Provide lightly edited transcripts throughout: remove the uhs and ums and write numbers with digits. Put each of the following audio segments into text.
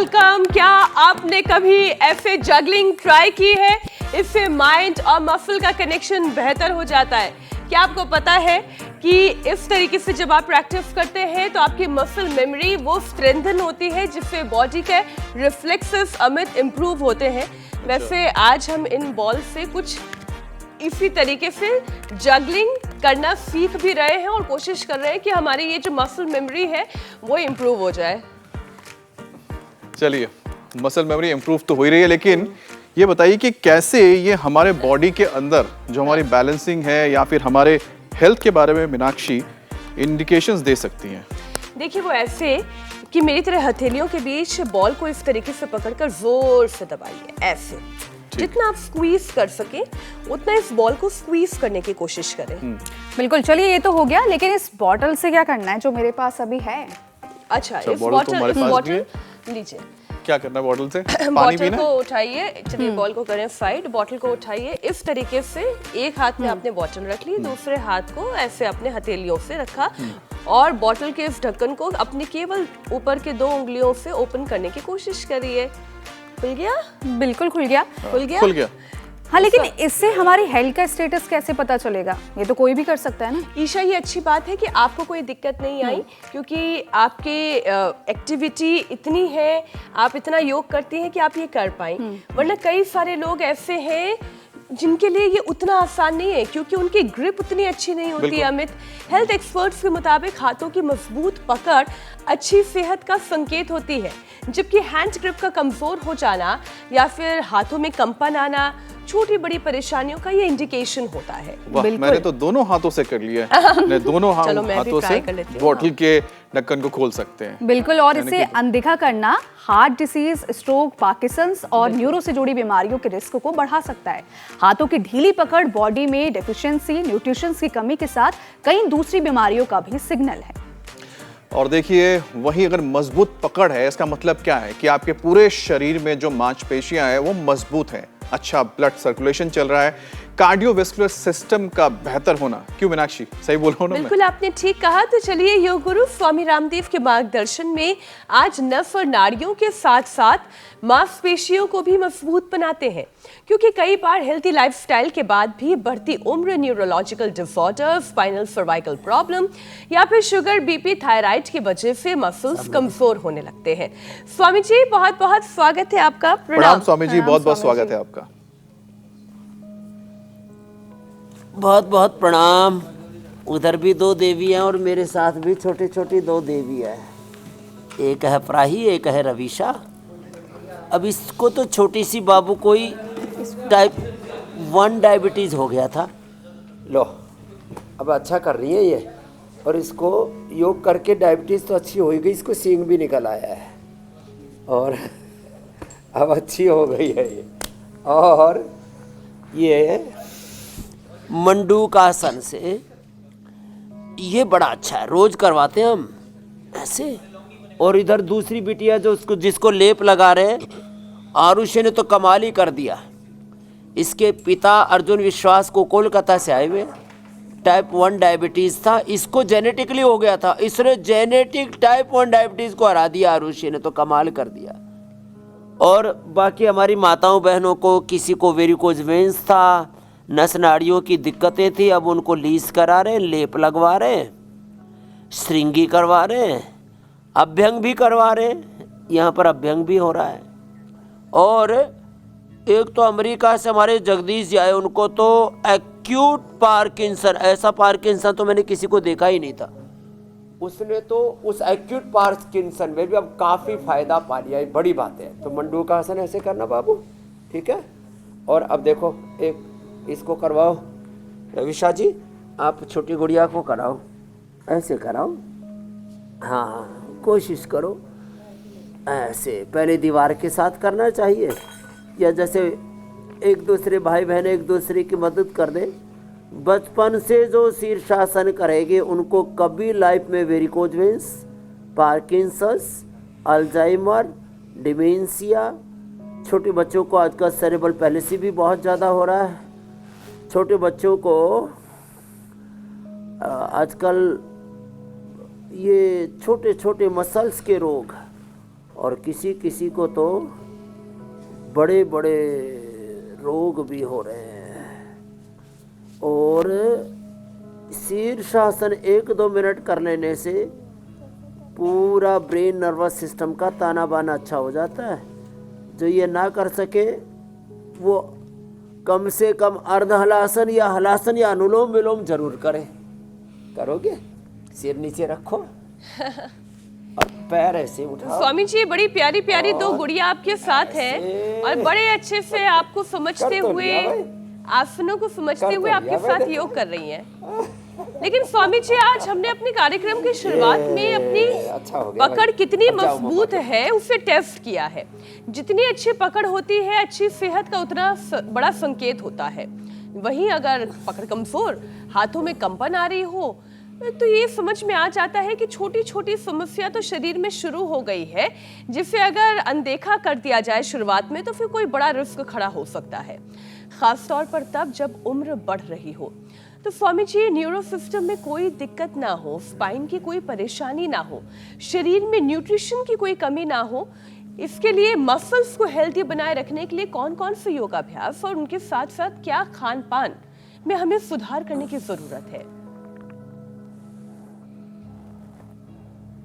Welcome. क्या आपने कभी ऐसे जगलिंग ट्राई की है? इससे माइंड और मसल का कनेक्शन बेहतर हो जाता है। क्या आपको पता है कि इस तरीके से जब आप प्रैक्टिस करते हैं तो आपकी मसल मेमोरी वो स्ट्रेंथन होती है, जिससे बॉडी के रिफ्लेक्सेस अमित इंप्रूव होते हैं। वैसे आज हम इन बॉल से कुछ इसी तरीके से जगलिंग करना सीख भी रहे हैं और कोशिश कर रहे हैं कि हमारी ये जो मसल मेमोरी है वो इम्प्रूव हो जाए। चलिए, मसल मेमोरी इम्प्रूव तो हो ही रही है, लेकिन ये बताइए कि कैसे ये हमारे बॉडी के अंदर जो हमारी बैलेंसिंग है या फिर हमारे हेल्थ के बारे में मीनाक्षी इंडिकेशंस दे सकती हैं। देखिए, वो ऐसे कि मेरी तरह हथेलियों के बीच बॉल को इस तरीके से पकड़कर जोर से दबाइए, ऐसे जितना आप स्क्वीज कर सके उतना इस बॉल को स्क्वीज करने की कोशिश करें। बिल्कुल, चलिए ये तो हो गया, लेकिन इस बॉटल से क्या करना है जो मेरे पास अभी है? अच्छा, इस बॉटल लीजिए। क्या करना है बॉटल से? पानी बॉटल पीना को उठाइए, चलिए बॉल को करें साइड, बॉटल को उठाइए इस तरीके से। एक हाथ में आपने बॉटल रख ली, दूसरे हाथ को ऐसे अपने हथेलियों से रखा और बॉटल के इस ढक्कन को अपनी केवल ऊपर के 2 उंगलियों से ओपन करने की कोशिश करिए। खुल गया? बिल्कुल खुल गया। खुल गया। हाँ, लेकिन इससे हमारी हेल्थ का स्टेटस कैसे पता चलेगा? ये तो कोई भी कर सकता है ना। ईशा, ये अच्छी बात है कि आपको कोई दिक्कत नहीं आई, क्योंकि आपकी एक्टिविटी इतनी है, आप इतना योग करती हैं कि आप ये कर पाएं। वरना कई सारे लोग ऐसे हैं जिनके लिए ये उतना आसान नहीं है, क्योंकि उनकी ग्रिप उतनी अच्छी नहीं होती। अमित, हेल्थ एक्सपर्ट्स के मुताबिक हाथों की मजबूत पकड़ अच्छी सेहत का संकेत होती है, जबकि हैंड ग्रिप का कमजोर हो जाना या फिर हाथों में कंपन आना छोटी बड़ी परेशानियों का ये इंडिकेशन होता है। मैंने तो दोनों हाथों से कर लिया है। मैं दोनों हाथों से बॉटल के ढक्कन को खोल सकते हैं। बिल्कुल, और इसे अनदेखा करना हार्ट डिसीज, स्ट्रोक, पार्किंसंस और न्यूरो से जुड़ी बीमारियों के रिस्क को बढ़ा सकता है। हाथों की ढीली पकड़ बॉडी में डेफिशिएंसी, न्यूट्रिशन की कमी के साथ कई दूसरी बीमारियों का भी सिग्नल है। और देखिए, वही अगर मजबूत पकड़ है, इसका मतलब क्या है कि आपके पूरे शरीर में जो मांसपेशियां हैं वो मजबूत हैं, अच्छा ब्लड सर्कुलेशन चल रहा है, कार्डियोवैस्कुलर सिस्टम का बेहतर होना। क्यों मीनाक्षी, सही बोल रहा हूं ना? बिल्कुल, आपने ठीक कहा। तो चलिए, योग गुरु स्वामी रामदेव के मार्गदर्शन में आज नस और नाड़ियों के साथ साथ मांसपेशियों को भी मजबूत बनाते हैं, क्योंकि कई बार हेल्थी लाइफस्टाइल के बाद भी बढ़ती उम्र, neurological disorder, spinal cervical problem या फिर शुगर, बीपी, थायराइड की वजह से मसल्स कमजोर होने लगते हैं। स्वामी जी, बहुत बहुत स्वागत है आपका। प्रणाम स्वामी जी, बहुत बहुत स्वागत है आपका। बहुत बहुत प्रणाम। उधर भी 2 देवी हैं और मेरे साथ भी छोटी छोटी 2 देवी है। एक है प्राही, एक है रवीशा। अब इसको तो छोटी सी बाबू कोई टाइप 1 डायबिटीज़ हो गया था। लो, अब अच्छा कर रही है ये, और इसको योग करके डायबिटीज़ तो अच्छी हो गई, इसको सींग भी निकल आया है और अब अच्छी हो गई है ये। और ये मंडूकासन से ये बड़ा अच्छा है, रोज करवाते हैं हम ऐसे। और इधर दूसरी बिटिया जो उसको जिसको लेप लगा रहे हैं, आरुषि ने तो कमाल ही कर दिया। इसके पिता अर्जुन विश्वास को कोलकाता से आए हुए, टाइप 1 डायबिटीज़ था, इसको जेनेटिकली हो गया था, इसने जेनेटिक टाइप 1 डायबिटीज़ को हरा दिया। आरुषि ने तो कमाल कर दिया। और बाकी हमारी माताओं बहनों को, किसी को वेरिकोज वेन्स था, नस नाड़ियों की दिक्कतें थी, अब उनको लीस करा रहे हैं, लेप लगवा रहे हैं, श्रृंगी करवा रहे हैं, अभ्यंग भी करवा रहे हैं। यहाँ पर अभ्यंग भी हो रहा है। और एक तो अमेरिका से हमारे जगदीश जी आए, उनको तो एक्यूट पार्किंसन, ऐसा पार्किंसन तो मैंने किसी को देखा ही नहीं था। उसने तो उस एक्यूट पार्किंसन में भी अब काफ़ी फायदा पा लिया, बड़ी बात है। तो मंडूकासन ऐसे करना बाबू, ठीक है। और अब देखो, एक इसको करवाओ, रविशा जी आप छोटी गुड़िया को कराओ, ऐसे कराओ। हाँ, कोशिश करो ऐसे। पहले दीवार के साथ करना चाहिए, या जैसे एक दूसरे भाई बहन एक दूसरे की मदद कर दे। बचपन से जो शीर्षासन करेंगे उनको कभी लाइफ में varicose veins, Parkinson's, Alzheimer, dementia, छोटे बच्चों को आजकल सेरेब्रल पैलिसी भी बहुत ज़्यादा हो रहा है। छोटे बच्चों को आजकल ये छोटे छोटे मसल्स के रोग और किसी किसी को तो बड़े बड़े रोग भी हो रहे हैं। और शीर्षासन 1-2 मिनट कर लेने से पूरा ब्रेन नर्वस सिस्टम का ताना बाना अच्छा हो जाता है। जो ये ना कर सके वो कम से कम अर्ध हलासन या हलासन या अनुलोम विलोम जरूर करे। करोगे? सिर नीचे रखो और पैर ऐसे उठाओ। स्वामी जी, बड़ी प्यारी प्यारी दो गुड़िया आपके साथ है और बड़े अच्छे से आपको समझते हुए, आसनों को समझते हुए आपके साथ योग कर रही हैं। लेकिन स्वामी जी, आज हमने अपने कार्यक्रम की शुरुआत में अपनी पकड़ कितनी मजबूत है उसे टेस्ट किया है। जितनी अच्छी पकड़ होती है, अच्छी सेहत का उतना बड़ा संकेत होता है। वहीं अगर पकड़ कमजोर, हाथों में कंपन आ रही हो, तो ये समझ में आ जाता है कि छोटी छोटी समस्या तो शरीर में शुरू हो गई है, जिसे अगर अनदेखा कर दिया जाए शुरुआत में तो फिर कोई बड़ा रिस्क खड़ा हो सकता है, खास तौर पर तब जब उम्र बढ़ रही हो। तो स्वामी जी, न्यूरो सिस्टम में कोई दिक्कत ना हो, स्पाइन की कोई परेशानी ना हो, शरीर में न्यूट्रिशन की कोई कमी ना हो, इसके लिए मसल्स को हेल्दी बनाए रखने के लिए कौन कौन से योगाभ्यास और उनके साथ साथ क्या खान पान में हमें सुधार करने की जरूरत है?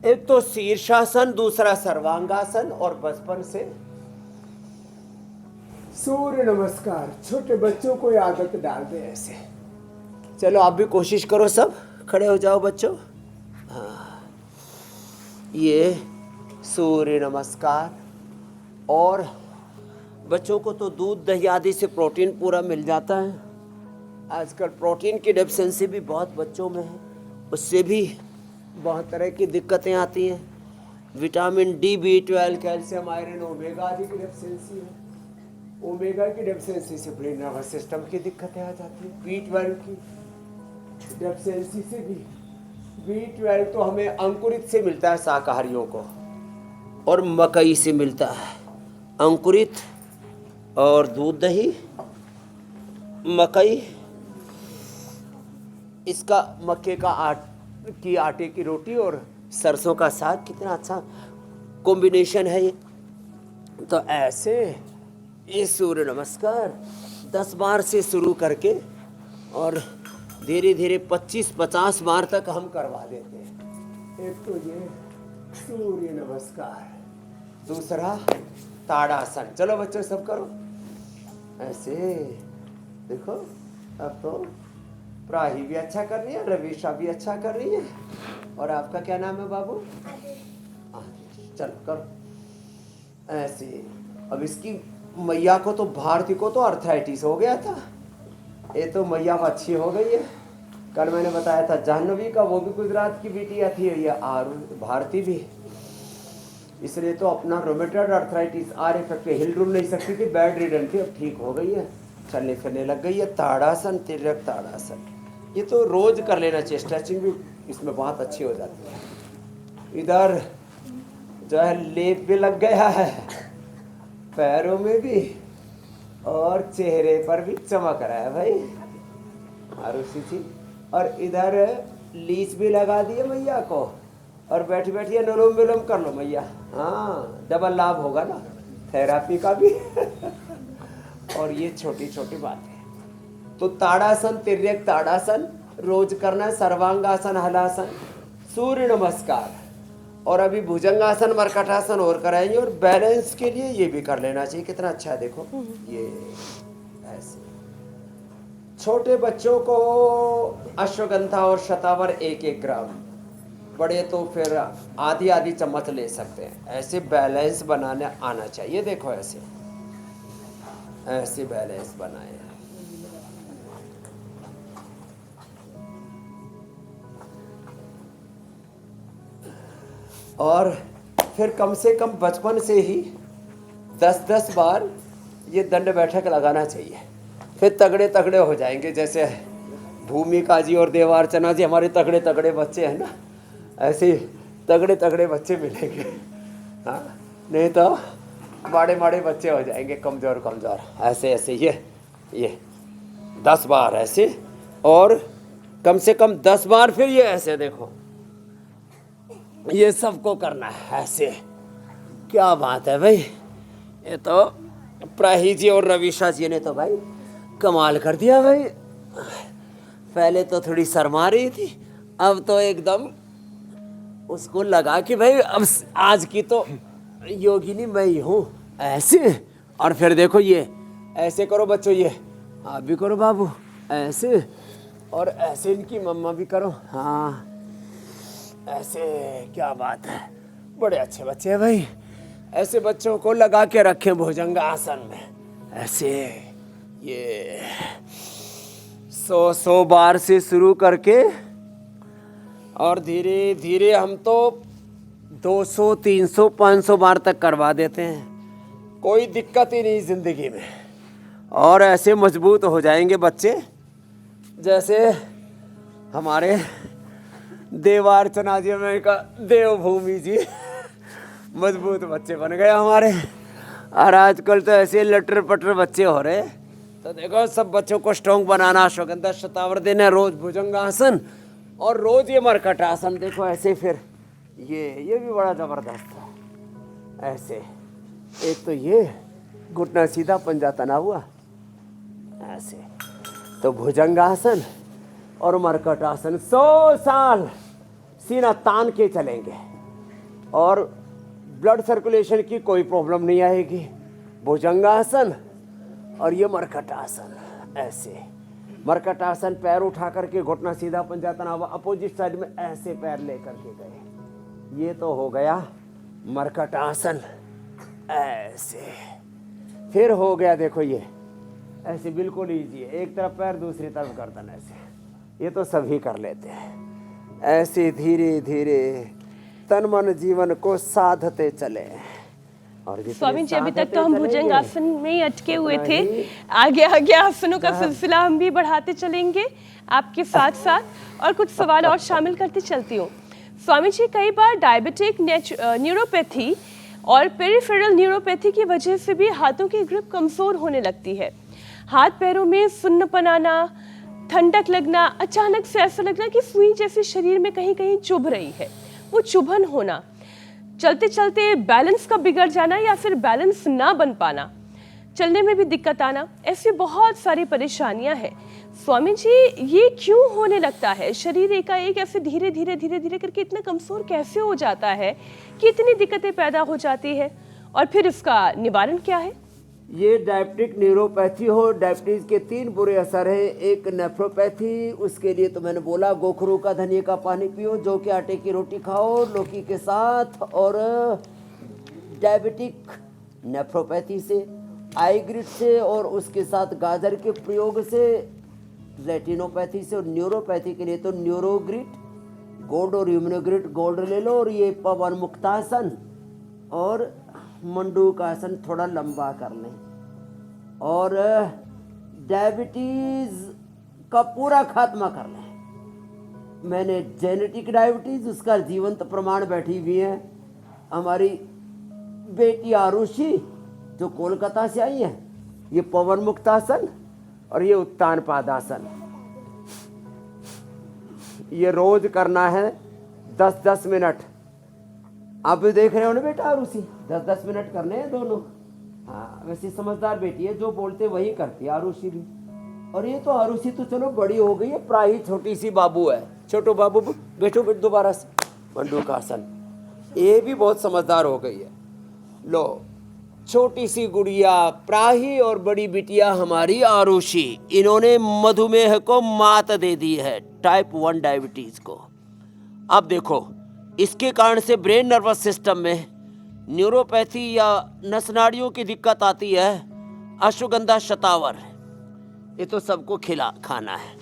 एक तो शीर्षासन, दूसरा सर्वांगासन और बचपन से सूर्य नमस्कार। छोटे बच्चों को आदत डाल दे ऐसे। चलो आप भी कोशिश करो, सब खड़े हो जाओ बच्चों। हाँ, ये सूर्य नमस्कार। और बच्चों को तो दूध दही आदि से प्रोटीन पूरा मिल जाता है। आजकल प्रोटीन की डेफिशिएंसी भी बहुत बच्चों में है, उससे भी बहुत तरह की दिक्कतें आती हैं। Vitamin D, B12, calcium, iron, omega आदि की डेफिशिएंसी है। ओमेगा की डेफिशिएंसी से ब्रेन नर्वस सिस्टम की दिक्कतें आ जाती हैं। B12 की डेफिशिएंसी से भी, B12 तो हमें अंकुरित से मिलता है शाकाहारियों को, और मकई से मिलता है अंकुरित, और दूध दही, मकई, इसका मक्के का आटे की रोटी और सरसों का साग, कितना अच्छा कॉम्बिनेशन है ये। तो ऐसे ये सूर्य नमस्कार 10 बार से शुरू करके और धीरे धीरे 25-50 बार तक हम करवा देते हैं। एक तो ये सूर्य नमस्कार, दूसरा ताड़ासन। चलो बच्चों सब करो ऐसे। देखो अब तो प्राही भी अच्छा कर रही है, रवीशा भी अच्छा कर रही है। और आपका क्या नाम है बाबू? चलो करो ऐसे। अब इसकी मैया को तो, भारती को तो अर्थराइटिस हो गया था, ये तो मैया अच्छी हो गई है। कल मैंने बताया था जाह्नवी का, वो भी गुजरात की बिटिया थी, ये भारती भी। इसलिए तो अपना रोमेटॉइड अर्थराइटिस आर इफेक्ट, हिल डुल नहीं सकती थी, बेड रिडन थी, अब ठीक हो गई है, चलने फिरने लग गई है। ताड़ासन, तिर्यक ताड़ासन, ये तो रोज कर लेना चाहिए। स्ट्रेचिंग भी इसमें बहुत अच्छी हो जाती है। इधर जो है लेप भी लग गया है, पैरों में भी और चेहरे पर भी चमक रहा है भाई आरुषि जी। और इधर लीच भी लगा दिए मैया को, और बैठी बैठी अनुलोम विलोम कर लो मैया। हाँ, डबल लाभ होगा ना थेरापी का भी। और ये छोटी छोटी बातें। तो ताड़ासन, तिर्यक ताड़ासन रोज करना है, सर्वांगासन, हलासन, सूर्य नमस्कार, और अभी भुजंगासन, मरकटासन और कराएंगे। और बैलेंस के लिए ये भी कर लेना चाहिए। कितना अच्छा है देखो ये ऐसे। छोटे बच्चों को अश्वगंधा और शतावर 1-1 ग्राम, बड़े तो फिर आधी आधी चम्मच ले सकते हैं। ऐसे बैलेंस बनाने आना चाहिए। देखो ऐसे ऐसे बैलेंस बनाए। और फिर कम से कम बचपन से ही 10-10 बार ये दंड बैठक लगाना चाहिए। फिर तगड़े तगड़े हो जाएंगे। जैसे भूमिका जी और देवार्चना जी हमारे तगड़े तगड़े बच्चे हैं ना, ऐसे तगड़े तगड़े बच्चे मिलेंगे। हाँ, नहीं तो माड़े माड़े बच्चे हो जाएंगे, कमज़ोर कमज़ोर। ऐसे ऐसे ये 10 बार ऐसे, और कम से कम 10 बार फिर ये ऐसे। देखो ये सबको करना है ऐसे क्या बात है भाई, ये तो प्राही जी और रवीशा जी ने तो भाई कमाल कर दिया भाई। पहले तो थोड़ी शर्मा रही थी, अब तो एकदम उसको लगा कि भाई अब आज की तो योगिनी मैं ही हूँ ऐसे। और फिर देखो ये ऐसे करो बच्चों, ये आप भी करो बाबू ऐसे, और ऐसे इनकी मम्मा भी करो, हाँ ऐसे। क्या बात है, बड़े अच्छे बच्चे हैं भाई। ऐसे बच्चों को लगा के रखें भुजंग आसन में ऐसे। ये 100 बार से शुरू करके और धीरे धीरे हम तो 200, 300, 500 बार तक करवा देते हैं, कोई दिक्कत ही नहीं जिंदगी में। और ऐसे मजबूत हो जाएंगे बच्चे जैसे हमारे देवार्चना जी में का देवभूमि जी। मजबूत बच्चे बन गए हमारे। और आजकल तो ऐसे लटर पटर बच्चे हो रहे। तो देखो सब बच्चों को स्ट्रॉन्ग बनाना, अश्वगंधा शतावर देना, रोज भुजंगासन और रोज ये मरकट आसन। देखो ऐसे, फिर ये भी बड़ा जबरदस्त है ऐसे। एक तो ये घुटना सीधा, पंजा तना हुआ ऐसे। तो भुजंगासन और मरकट आसन 100 साल सीना तान के चलेंगे और ब्लड सर्कुलेशन की कोई प्रॉब्लम नहीं आएगी। भुजंगासन और ये मरकट आसन ऐसे। मरकट आसन पैर उठा करके घुटना सीधा, पंजा तना हुआ, अपोजिट साइड में ऐसे पैर लेकर के गए। ये तो हो गया मरकट आसन ऐसे। फिर हो गया देखो ये ऐसे बिल्कुल ईजी है, एक तरफ पैर दूसरी तरफ गर्दन ऐसे। ये तो सभी कर लेते हैं ऐसे। धीरे धीरे तन मन जीवन को साधते चले। और स्वामी जी अभी तक तो हम भुजंग आसन में ही अटके हुए थे, आगे आगे आसनों का सिलसिला हम भी बढ़ाते चलेंगे आपके साथ साथ, और कुछ सवाल और शामिल करते चलती हूँ। स्वामी जी कई बार डायबिटिक न्यूरोपैथी और पेरिफेरल न्यूरोपैथी की वजह से भी हाथों की ग्रिप कमजोर होने लगती है। हाथ पैरों में सुन्नपन आना, ठंडक लगना, अचानक से ऐसा लगना कि सुई जैसे शरीर में कहीं कहीं चुभ रही है, वो चुभन होना, चलते चलते बैलेंस का बिगड़ जाना या फिर बैलेंस ना बन पाना, चलने में भी दिक्कत आना, ऐसी बहुत सारी परेशानियां हैं। स्वामी जी ये क्यों होने लगता है? शरीर एकाएक ऐसे धीरे धीरे धीरे धीरे करके इतना कमजोर कैसे हो जाता है कि इतनी दिक्कतें पैदा हो जाती है, और फिर इसका निवारण क्या है? ये डायबिटिक न्यूरोपैथी हो, डायबिटीज के 3 बुरे असर हैं। एक नेफ्रोपैथी, उसके लिए तो मैंने बोला गोखरू का धनिया का पानी पियो, जो कि आटे की रोटी खाओ लौकी के साथ। और डायबिटिक नेफ्रोपैथी से, आई ग्रिड से और उसके साथ गाजर के प्रयोग से, रेटिनोपैथी से, और न्यूरोपैथी के लिए तो न्यूरोग्रिड गोल्ड और इम्यूनोग्रिड गोल्ड ले लो, और ये पवन मुक्तासन और मंडूक आसन थोड़ा लंबा कर लें, और डायबिटीज का पूरा खात्मा कर लें। मैंने जेनेटिक डायबिटीज, उसका जीवंत प्रमाण बैठी हुई है हमारी बेटी आरुषि जो कोलकाता से आई है। ये पवन मुक्तासन और ये उत्तान पादासन, ये रोज करना है 10-10 मिनट। आप भी देख रहे हो ना बेटा आरुषि, 10-10 मिनट करने हैं दोनों। हाँ वैसे समझदार बेटी है, जो बोलते वही करती है आरुषि भी। और ये तो आरुषि तो चलो बड़ी हो गई है, प्राही छोटी सी बाबू है। छोटो बाबू बैठो दोबारा से मंडूक आसन। ये भी बहुत समझदार हो गई है। लो छोटी सी गुड़िया प्राही और बड़ी बिटिया हमारी आरुषि, इन्होंने मधुमेह को मात दे दी है, टाइप 1 डायबिटीज को। अब देखो इसके कारण से ब्रेन नर्वस सिस्टम में न्यूरोपैथी या नस नाड़ियों की दिक्कत आती है। अश्वगंधा शतावर ये तो सबको खाना है।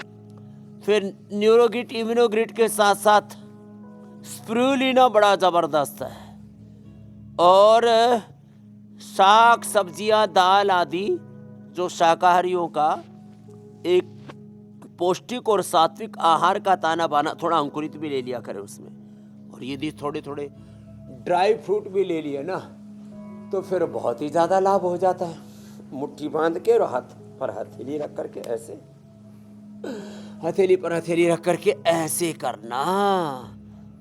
फिर न्यूरोग्रिड इम्यूनोग्रिड के साथ साथ स्पिरुलिना बड़ा जबरदस्त है। और साग सब्जियां दाल आदि जो शाकाहारियों का एक पौष्टिक और सात्विक आहार का ताना बाना, थोड़ा अंकुरित भी ले लिया करें उसमें। और यदि थोड़े थोड़े ड्राई फ्रूट भी ले लिए ना तो फिर बहुत ही ज़्यादा लाभ हो जाता है। मुट्ठी बांध के और हाथ पर हथेली रख करके ऐसे, हथेली पर हथेली रख करके ऐसे करना,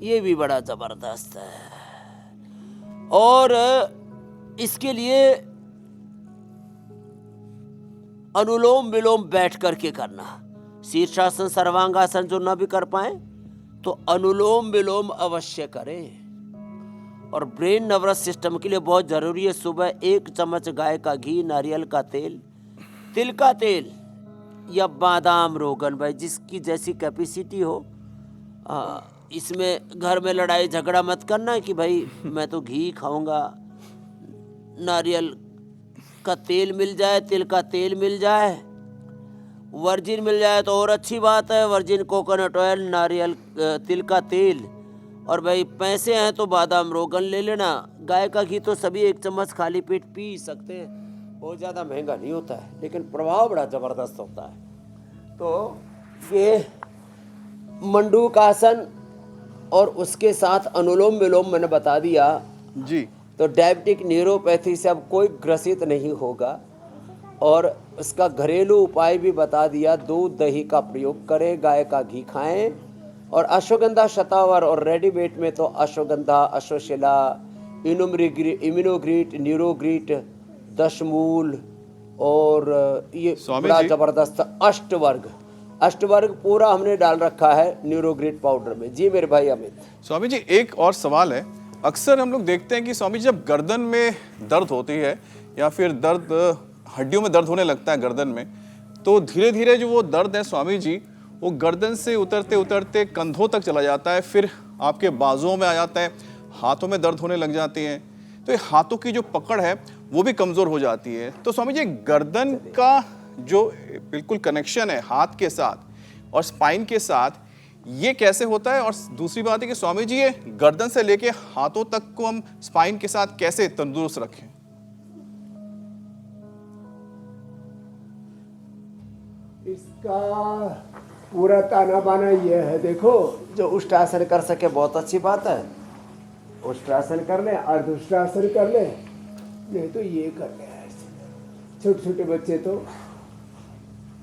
ये भी बड़ा ज़बरदस्त है। और इसके लिए अनुलोम विलोम बैठ करके करना। शीर्षासन सर्वांगासन जो ना भी कर पाए तो अनुलोम विलोम अवश्य करें। और ब्रेन नर्वस सिस्टम के लिए बहुत जरूरी है सुबह 1 चम्मच गाय का घी, नारियल का तेल, तिल का तेल या बादाम रोगन, भाई जिसकी जैसी कैपेसिटी हो। इसमें घर में लड़ाई झगड़ा मत करना कि भाई मैं तो घी खाऊंगा, नारियल का तेल मिल जाए, तिल का तेल मिल जाए, वर्जिन मिल जाए तो और अच्छी बात है। वर्जिन कोकोनट ऑयल, नारियल तिल का तेल, और भाई पैसे हैं तो बादाम रोगन ले लेना। गाय का घी तो सभी 1 चम्मच खाली पेट पी सकते हैं, बहुत ज़्यादा महंगा नहीं होता है लेकिन प्रभाव बड़ा ज़बरदस्त होता है। तो ये मंडूक आसन और उसके साथ अनुलोम विलोम मैंने बता दिया जी। तो डायबिटिक न्यूरोपैथी से अब कोई ग्रसित नहीं होगा। और इसका घरेलू उपाय भी बता दिया, दूध दही का प्रयोग करें, गाय का घी खाएं, और अश्वगंधा शतावर और रेडीमेड में तो अश्वगंधा, अश्वशिला, इम्यूनोग्रीट, न्यूरोग्रीट, दशमूल और ये बड़ा जबरदस्त अष्टवर्ग पूरा हमने डाल रखा है न्यूरोग्रीट पाउडर में। जी मेरे भाई अमित। स्वामी जी एक और सवाल है, अक्सर हम लोग देखते हैं कि स्वामी जी जब गर्दन में दर्द होती है या फिर दर्द हड्डियों में दर्द होने लगता है गर्दन में, तो धीरे धीरे जो वो दर्द है स्वामी जी वो गर्दन से उतरते उतरते कंधों तक चला जाता है, फिर आपके बाजुओं में आ जाता है, हाथों में दर्द होने लग जाती हैं, तो ये हाथों की जो पकड़ है वो भी कमज़ोर हो जाती है। तो स्वामी जी गर्दन का जो बिल्कुल कनेक्शन है हाथ के साथ और स्पाइन के साथ, ये कैसे होता है? और दूसरी बात है कि स्वामी जी ये गर्दन से लेके हाथों तक को हम स्पाइन के साथ कैसे तंदुरुस्त रखें? इसका पूरा ताना बाना यह है, देखो जो उष्ट्रासन कर सके बहुत अच्छी बात है, उष्ट्रासन कर ले, अर्धउष्ट्रासन कर ले, नहीं तो ये कर ले ऐसे। छोटे छोटे बच्चे तो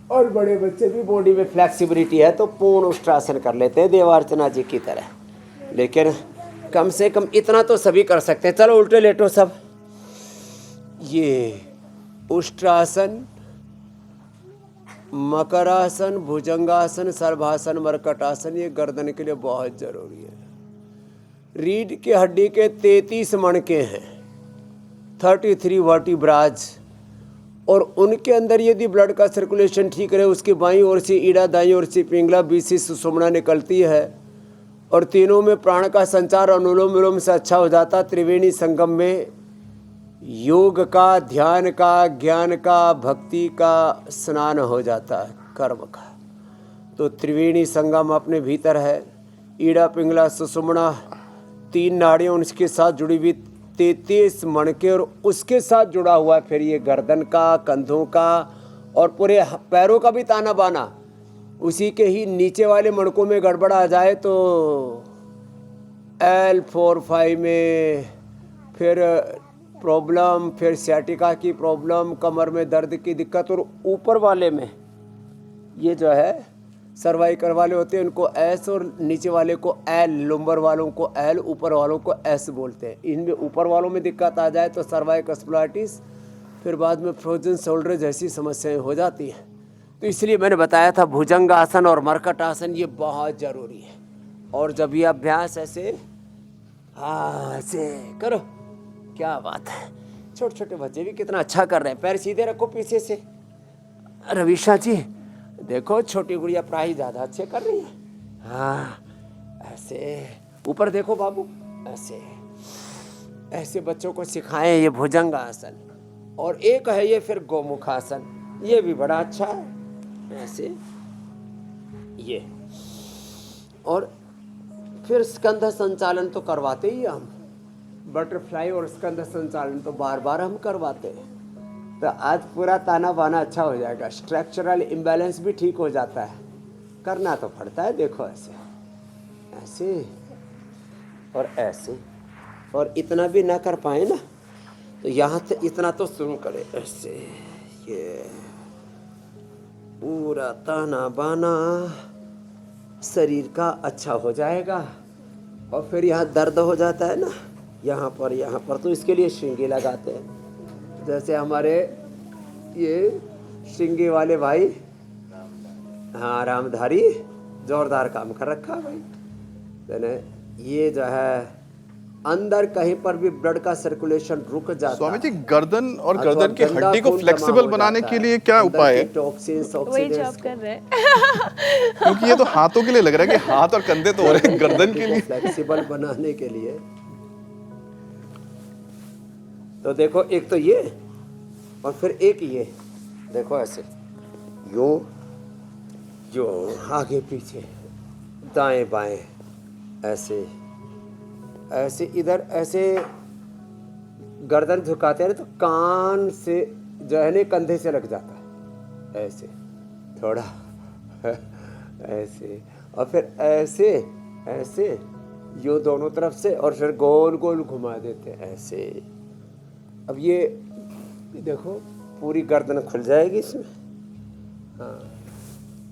और बड़े बच्चे भी बॉडी में फ्लेक्सिबिलिटी है तो पूर्ण उष्ट्रासन कर लेते हैं देवार्चना जी की तरह, लेकिन कम से कम इतना तो सभी कर सकते हैं। चलो उल्टे लेटो सब। ये उष्ट्रासन, मकरासन, भुजंगासन, सर्वासन, मरकटासन ये गर्दन के लिए बहुत जरूरी है। रीढ़ की हड्डी के 33 मणके हैं, 33 वर्टिब्राज, और उनके अंदर यदि ब्लड का सर्कुलेशन ठीक रहे, उसकी बाईं ओर से ईड़ा, दाईं ओर से पिंगला, बीच से सुषुम्ना निकलती है, और तीनों में प्राण का संचार अनुलोम विलोम से अच्छा हो जाता। त्रिवेणी संगम में योग का, ध्यान का, ज्ञान का, भक्ति का स्नान हो जाता है, कर्म का। तो त्रिवेणी संगम अपने भीतर है, ईड़ा, पिंगला, सुषुम्ना 3 नाड़ियाँ उनके साथ जुड़ी हुई 33 मणके, और उसके साथ जुड़ा हुआ है फिर ये गर्दन का, कंधों का और पूरे पैरों का भी ताना बाना। उसी के ही नीचे वाले मणकों में गड़बड़ आ जाए तो L4-5 में फिर प्रॉब्लम, फिर सियाटिका की प्रॉब्लम, कमर में दर्द की दिक्कत, और ऊपर वाले में ये जो है सर्वाइकल वाले होते हैं उनको एस, और नीचे वाले को एल, लुम्बर वालों को एल, ऊपर वालों को एस बोलते हैं। इनमें ऊपर वालों में दिक्कत आ जाए तो सर्वाइकल स्प्लाइटिस, फिर बाद में फ्रोजन शोल्डर जैसी समस्याएं हो जाती हैं। तो इसलिए मैंने बताया था भुजंग आसन और मरकट आसन ये बहुत ज़रूरी है। और जब ये अभ्यास ऐसे ऐसे करो, क्या बात है, छोटे छोटे बच्चे भी कितना अच्छा कर रहे हैं। पैर सीधे रखो पीछे से। रविशा जी देखो, छोटी गुड़िया प्राही ज़्यादा अच्छे कर रही है। हाँ ऐसे ऊपर देखो बाबू, ऐसे ऐसे बच्चों को सिखाएं ये भुजंग आसन। और एक है ये फिर गोमुख आसन, ये भी बड़ा अच्छा है, ऐसे ये। और फिर स्कंध संचालन तो करवाते ही हम, बटरफ्लाई और स्कंध संचालन तो बार बार हम करवाते हैं। तो आज पूरा ताना बाना अच्छा हो जाएगा, स्ट्रक्चरल इम्बैलेंस भी ठीक हो जाता है। करना तो पड़ता है, देखो ऐसे ऐसे और ऐसे। और इतना भी ना कर पाए ना तो यहाँ से इतना तो शुरू करें, ऐसे ये पूरा ताना बाना शरीर का अच्छा हो जाएगा। और फिर यहाँ दर्द हो जाता है ना, यहाँ पर तो इसके लिए श्रृंगी लगाते हैं। जैसे हमारे ये श्रृंगी वाले भाई, हाँ, रामधारी, जोरदार काम कर रखा है भाई। ये जो है अंदर कहीं पर भी ब्लड का सर्कुलेशन रुक जाता है। स्वामी जी, गर्दन और गर्दन की हड्डी को फ्लेक्सिबल बनाने के लिए क्या उपाय है? टॉक्सिन्स, वही जो आप कर रहे हैं। क्योंकि ये तो हाथों के लिए लग रहा है कि हाथ और कंधे तो हो रहे हैं, गर्दन के लिए फ्लेक्सिबल बनाने के लिए। तो देखो, एक तो ये और फिर एक ये, देखो ऐसे जो आगे पीछे दाएं बाएं ऐसे इधर ऐसे गर्दन झुकाते हैं तो कान से जो है ना कंधे से लग जाता है, ऐसे थोड़ा ऐसे, और फिर ऐसे यूं दोनों तरफ से, और फिर गोल गोल घुमा देते हैं ऐसे। अब ये देखो पूरी गर्दन खुल जाएगी इसमें। हाँ,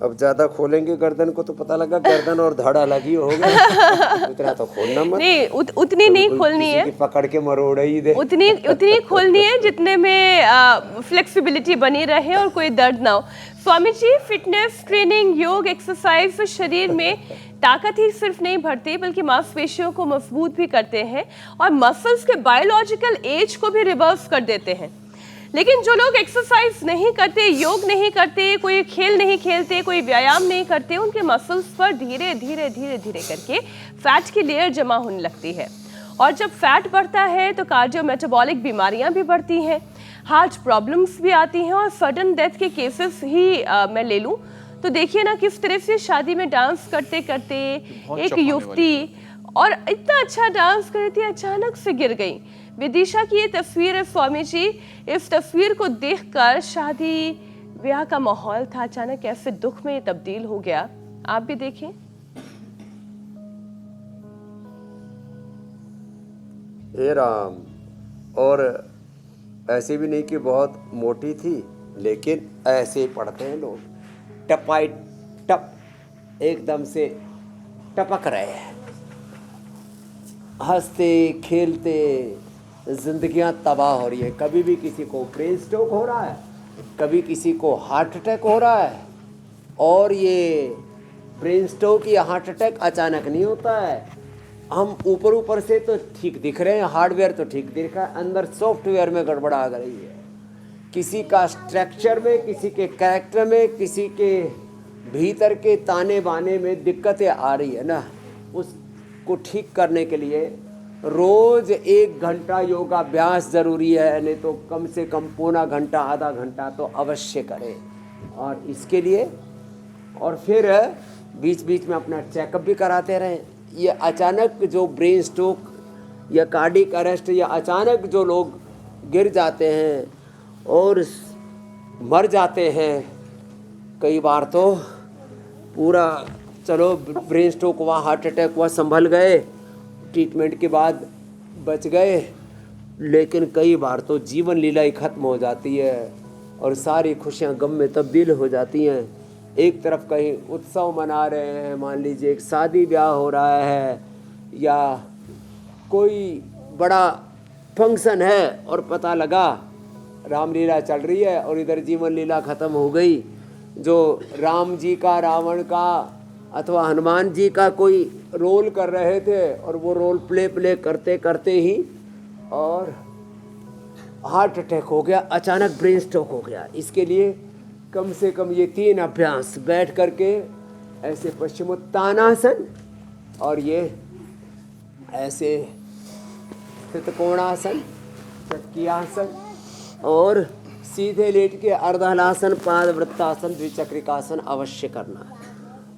अब ज्यादा खोलेंगे गर्दन को तो पता लगा गर्दन और धड़ अलग ही हो गया। उतना तो खोलना मत। नहीं, उतनी नहीं खोलनी है, पकड़ के मरोड़ ही दे। उतनी खोलनी है जितने में फ्लेक्सिबिलिटी बनी रहे और कोई दर्द ना हो। स्वामी जी, फिटनेस ट्रेनिंग, योग, एक्सरसाइज शरीर में ताकत ही सिर्फ नहीं भरती बल्कि मांसपेशियों को मजबूत भी करते हैं और मसल्स के बायोलॉजिकल एज को भी रिवर्स कर देते हैं। लेकिन जो लोग एक्सरसाइज नहीं करते, योग नहीं करते, कोई खेल नहीं खेलते, कोई व्यायाम नहीं करते, उनके मसल्स पर धीरे धीरे करके फैट की लेयर जमा होने लगती है और जब फैट बढ़ता है तो कार्डियो मेटाबॉलिक बीमारियां भी बढ़ती हैं, हार्ट प्रॉब्लम्स भी आती हैं और सडन डेथ के केसेस ही मैं ले लूं तो देखिए ना किस तरह से शादी में डांस करते करते एक युवती और इतना अच्छा डांस कर रही थी, अचानक से गिर गई। विदिशा की ये तस्वीर है स्वामी जी। इस तस्वीर को देखकर शादी ब्याह का माहौल था, अचानक कैसे दुख में तब्दील हो गया। आप भी देखें। हे राम, और ऐसे भी नहीं कि बहुत मोटी थी, लेकिन ऐसे ही पढ़ते हैं लोग, टपाई टप एकदम से टपक रहे हैं, हंसते खेलते जिंदगियां तबाह हो रही है। कभी भी किसी को ब्रेन स्ट्रोक हो रहा है, कभी किसी को हार्ट अटैक हो रहा है, और ये ब्रेन स्ट्रोक या हार्ट अटैक अचानक नहीं होता है। हम ऊपर से तो ठीक दिख रहे हैं, हार्डवेयर तो ठीक दिख रहा है, अंदर सॉफ्टवेयर में गड़बड़ आ गई है। किसी का स्ट्रक्चर में, किसी के कैरेक्टर में, किसी के भीतर के ताने बाने में दिक्कतें आ रही है ना, उसको ठीक करने के लिए रोज 1 घंटा योगाभ्यास ज़रूरी है, नहीं तो कम से कम पौना घंटा, आधा घंटा तो अवश्य करें। और इसके लिए और फिर बीच बीच में अपना चेकअप भी कराते रहें। ये अचानक जो ब्रेन स्ट्रोक या कार्डियक अरेस्ट या अचानक जो लोग गिर जाते हैं और मर जाते हैं, कई बार तो पूरा चलो ब्रेन स्ट्रोक हुआ, हार्ट अटैक हुआ, संभल गए, ट्रीटमेंट के बाद बच गए, लेकिन कई बार तो जीवन लीला ही खत्म हो जाती है और सारी खुशियां गम में तब्दील हो जाती हैं। एक तरफ कहीं उत्सव मना रहे हैं, मान लीजिए एक शादी ब्याह हो रहा है या कोई बड़ा फंक्शन है और पता लगा रामलीला चल रही है और इधर जीवन लीला खत्म हो गई। जो राम जी का, रावण का अथवा हनुमान जी का कोई रोल कर रहे थे और वो रोल प्ले करते करते ही और हार्ट अटैक हो गया, अचानक ब्रेन स्ट्रोक हो गया। इसके लिए कम से कम ये 3 अभ्यास, बैठ करके ऐसे पश्चिमोत्तानासन और ये ऐसे स्थितकोणासन, चक्रियासन और सीधे लेट के अर्धहलासन, पादवृत्तासन, द्विचक्रिकासन अवश्य करना है।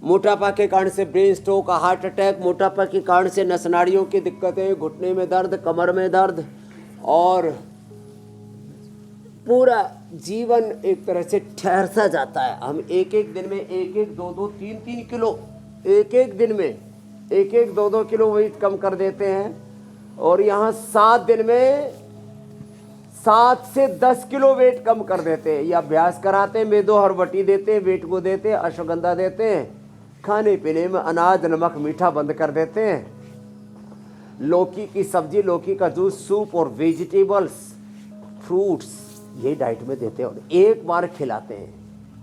मोटापा के कारण से ब्रेन स्ट्रोक, हार्ट अटैक, मोटापा के कारण से नस नाड़ियों की दिक्कतें, घुटने में दर्द, कमर में दर्द और पूरा जीवन एक तरह से ठहर सा जाता है। हम एक दिन में 1-1, 2-2, 3-3 किलो एक दिन में 1-1, 2-2 किलो वेट कम कर देते हैं और यहाँ 7 दिन में 7 से 10 किलो वेट कम कर देते हैं। ये अभ्यास कराते हैं, मेदो हरबटी देते हैं, वेट को देते हैं, अश्वगंधा देते हैं, खाने पीने में अनाज, नमक, मीठा बंद कर देते हैं। लौकी की सब्जी, लौकी का जूस, सूप और वेजिटेबल्स, फ्रूट्स, ये डाइट में देते हैं और एक बार खिलाते हैं।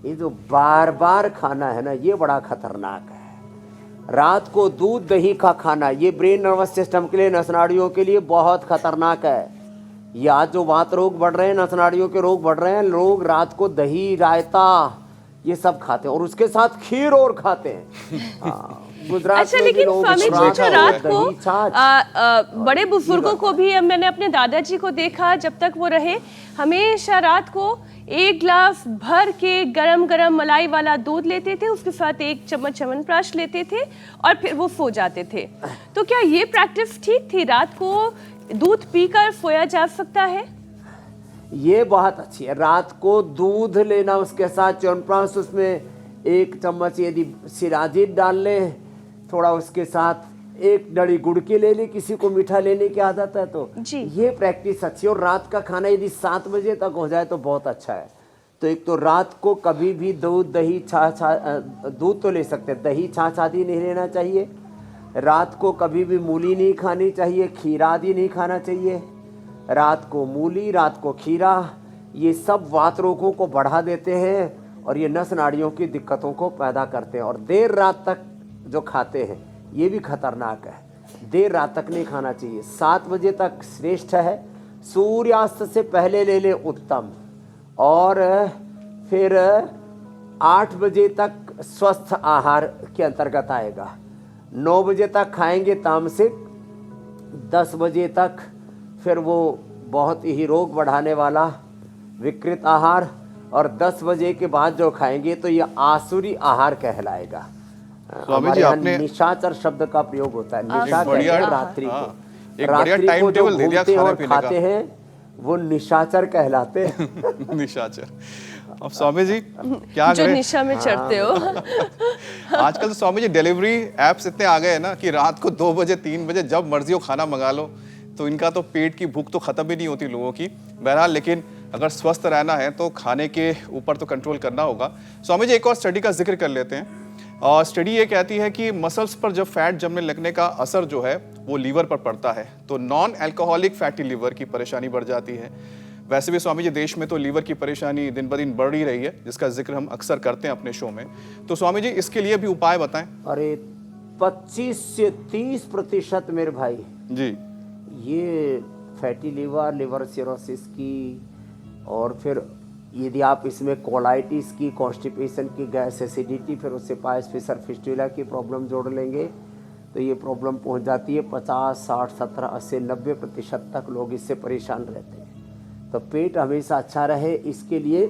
ये जो बार बार खाना है ना, ये बड़ा खतरनाक है। रात को दूध दही का खाना, ये ब्रेन नर्वस सिस्टम के लिए, नस नाड़ियों के लिए बहुत खतरनाक है। ये आज जो वात रोग बढ़ रहे हैं, नस नाड़ियों के रोग बढ़ रहे हैं, लोग रात को दही, रायता ये सब खाते हैं और उसके साथ खीर और खाते हैं। गुजरात अच्छा, में भी लेकिन लोग स्वामी जी रात जो को रात को दही, छाछ, बड़े बुजुर्गों को भी, मैंने अपने दादाजी को देखा, जब तक वो रहे हमेशा रात को 1 गिलास भर के गरम गरम मलाई वाला दूध लेते थे, उसके साथ 1 चम्मच च्यवनप्राश लेते थे और फिर वो सो जाते थे। तो क्या ये प्रैक्टिस ठीक थी? रात को दूध पीकर सोया जा सकता है? ये बहुत अच्छी है। रात को दूध लेना, उसके साथ च्यवनप्राश, उसमें 1 चम्मच यदि सिराजित डाल लें, थोड़ा उसके साथ 1 डली गुड़ की ले लें, किसी को मीठा लेने की आदत है तो जी। ये प्रैक्टिस अच्छी है। और रात का खाना यदि 7 बजे तक हो जाए तो बहुत अच्छा है। तो एक तो रात को कभी भी दूध दही छाछ, दूध तो ले सकते हैं, दही छाछ आदि नहीं लेना चाहिए। रात को कभी भी मूली नहीं खानी चाहिए, खीरा आदि नहीं खाना चाहिए। रात को मूली, रात को खीरा, ये सब वात रोगों को बढ़ा देते हैं और ये नस नाड़ियों की दिक्कतों को पैदा करते हैं। और देर रात तक जो खाते हैं ये भी खतरनाक है। देर रात तक नहीं खाना चाहिए, 7 बजे तक श्रेष्ठ है। सूर्यास्त से पहले ले ले उत्तम, और फिर 8 बजे तक स्वस्थ आहार के अंतर्गत आएगा। 9 बजे तक खाएंगे तामसिक, 10 बजे तक फिर वो बहुत ही रोग बढ़ाने वाला विकृत आहार, और 10 बजे के बाद जो खाएंगे तो ये आसुरी आहार कहलाएगा। स्वामी जी, हमारे यहाँ आपने निशाचर शब्द का प्रयोग होता है। निशा कहते बढ़िया, हैं रात्रि हाँ, को। एक बढ़िया रात्रि टाइम को जो टेबल दे दिया घूमते खाने और पीने का। खाते हैं वो निशाचर कहलाते हैं। निशाचर। अब स्वामी जी क्या जो करें, निशा में चढ़ते हो। आजकल तो स्वामी जी डिलीवरी एप्स इतने आ गए हैं ना कि रात को 2 बजे 3 बजे जब मर्जी हो खाना मंगा लो, तो इनका तो पेट की भूख तो खत्म ही नहीं होती लोगों की। बहरहाल, लेकिन अगर स्वस्थ रहना है तो खाने के ऊपर तो कंट्रोल करना होगा। स्वामी जी, एक और स्टडी का जिक्र कर लेते हैं, और स्टडी ये कहती है कि मसल्स पर जब फैट जमने लगने का असर जो है वो लीवर पर पड़ता है, तो नॉन अल्कोहलिक फैटी लीवर की परेशानी बढ़ जाती है। वैसे भी स्वामी जी देश में तो लीवर की परेशानी दिन ब दिन बढ़ ही रही है, जिसका जिक्र हम अक्सर करते हैं अपने शो में। तो स्वामी जी इसके लिए भी उपाय बताएं। अरे 25 से 30% मेरे भाई जी, ये फैटी लीवर, लिवर सिरोसिस की, और फिर यदि आप इसमें कोलाइटिस की, कॉन्स्टिपेशन की, गैस एसिडिटी, फिर उससे पायस फिशर फिस्टुला की प्रॉब्लम जोड़ लेंगे तो ये प्रॉब्लम पहुंच जाती है 50, 60, 70, 80, 90% तक लोग इससे परेशान रहते हैं। तो पेट हमेशा अच्छा रहे इसके लिए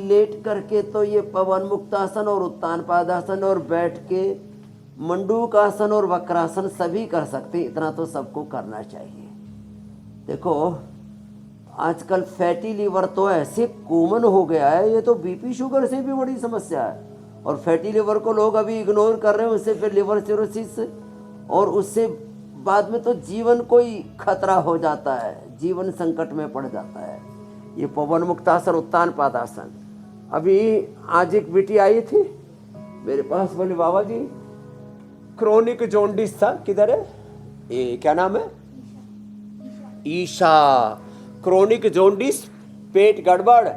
लेट करके तो ये पवन मुक्तासन और उत्तान पादासन और बैठ के मंडूकासन और वक्रासन सभी कर सकते हैं। इतना तो सबको करना चाहिए। देखो आजकल फैटी लीवर तो ऐसे कॉमन हो गया है, ये तो बीपी शुगर से भी बड़ी समस्या है। और फैटी लीवर को लोग अभी इग्नोर कर रहे हैं, उससे फिर लिवर सिरोसिस, और उससे बाद में तो जीवन को ही खतरा हो जाता है, जीवन संकट में पड़ जाता है। ये पवन मुक्तासन, उत्तान पादासन। अभी आज एक बेटी आई थी मेरे पास, बोले बाबा जी क्रोनिक जॉन्डिस था। किधर है ये, क्या नाम है? ईशा। क्रोनिक जॉन्डिस, पेट गड़बड़,